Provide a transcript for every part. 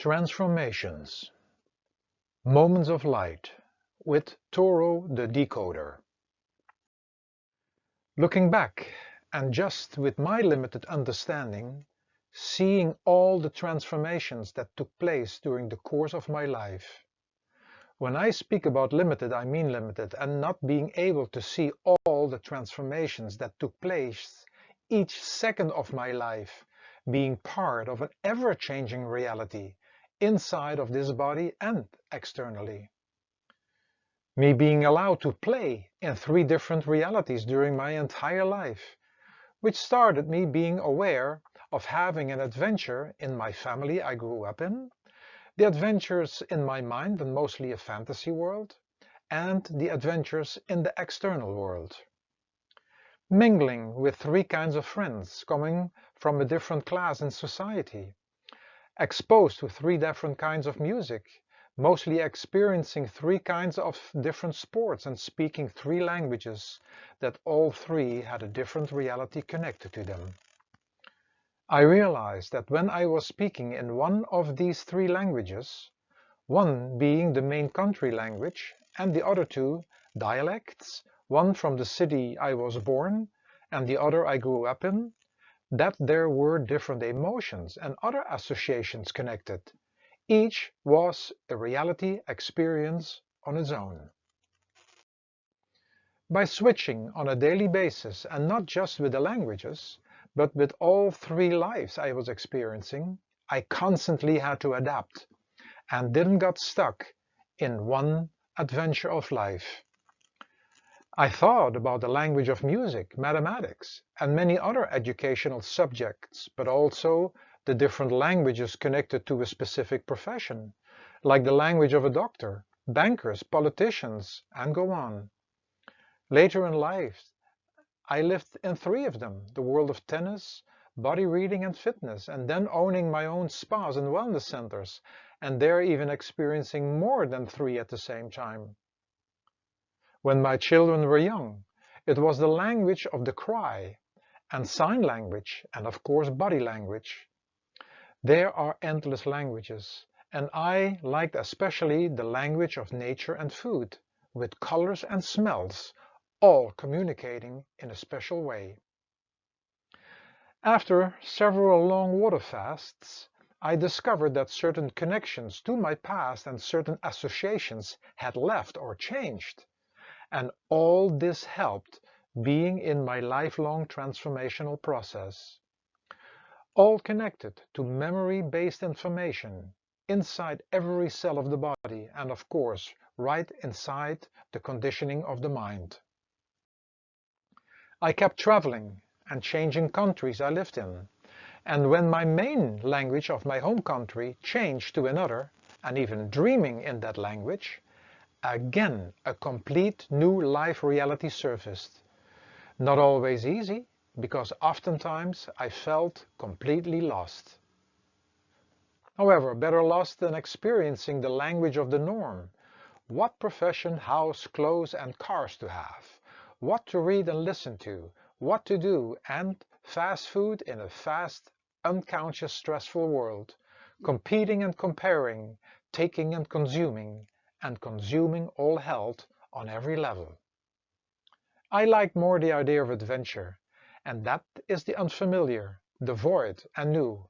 Transformations, Moments of Light, with Toro the Decoder. Looking back, and just with my limited understanding, seeing all the transformations that took place during the course of my life. When I speak about limited, I mean limited, and not being able to see all the transformations that took place each second of my life, being part of an ever-changing reality, inside of this body and externally. Me being allowed to play in 3 different realities during my entire life, which started me being aware of having an adventure in my family I grew up in, the adventures in my mind and mostly a fantasy world, and the adventures in the external world. Mingling with 3 kinds of friends coming from a different class in society, exposed to 3 different kinds of music, mostly experiencing 3 kinds of different sports and speaking 3 languages that all 3 had a different reality connected to them. I realized that when I was speaking in one of these 3 languages, one being the main country language and the other 2 dialects, one from the city I was born and the other I grew up in, that there were different emotions and other associations connected. Each was a reality experience on its own. By switching on a daily basis, and not just with the languages, but with all 3 lives I was experiencing, I constantly had to adapt and didn't get stuck in one adventure of life. I thought about the language of music, mathematics, and many other educational subjects, but also the different languages connected to a specific profession, like the language of a doctor, bankers, politicians, and go on. Later in life, I lived in 3 of them, the world of tennis, body reading and fitness, and then owning my own spas and wellness centers, and there even experiencing more than 3 at the same time. When my children were young, it was the language of the cry, and sign language, and of course body language. There are endless languages, and I liked especially the language of nature and food, with colors and smells, all communicating in a special way. After several long water fasts, I discovered that certain connections to my past and certain associations had left or changed, and all this helped being in my lifelong transformational process. All connected to memory-based information inside every cell of the body and of course right inside the conditioning of the mind. I kept traveling and changing countries I lived in, and when my main language of my home country changed to another, and even dreaming in that language, again a complete new life reality surfaced. Not always easy, because oftentimes I felt completely lost. However, better lost than experiencing the language of the norm. What profession, house, clothes and cars to have, what to read and listen to, what to do, and fast food in a fast, unconscious, stressful world, competing and comparing, taking and consuming all held on every level. I liked more the idea of adventure, and that is the unfamiliar, the void and new.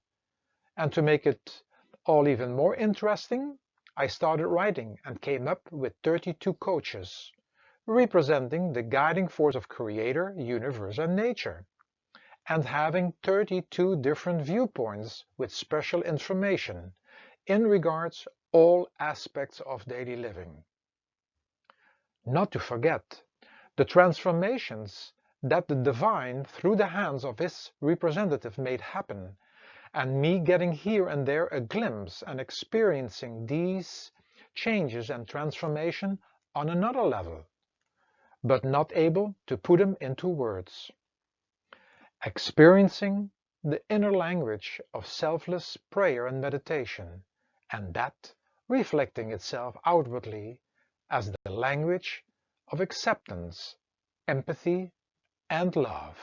And to make it all even more interesting, I started writing and came up with 32 coaches, representing the guiding force of Creator, Universe and Nature, and having 32 different viewpoints with special information in regards all aspects of daily living. Not to forget the transformations that the divine through the hands of his representative made happen, and me getting here and there a glimpse and experiencing these changes and transformation on another level, but not able to put them into words. Experiencing the inner language of selfless prayer and meditation, and that reflecting itself outwardly as the language of acceptance, empathy, and love.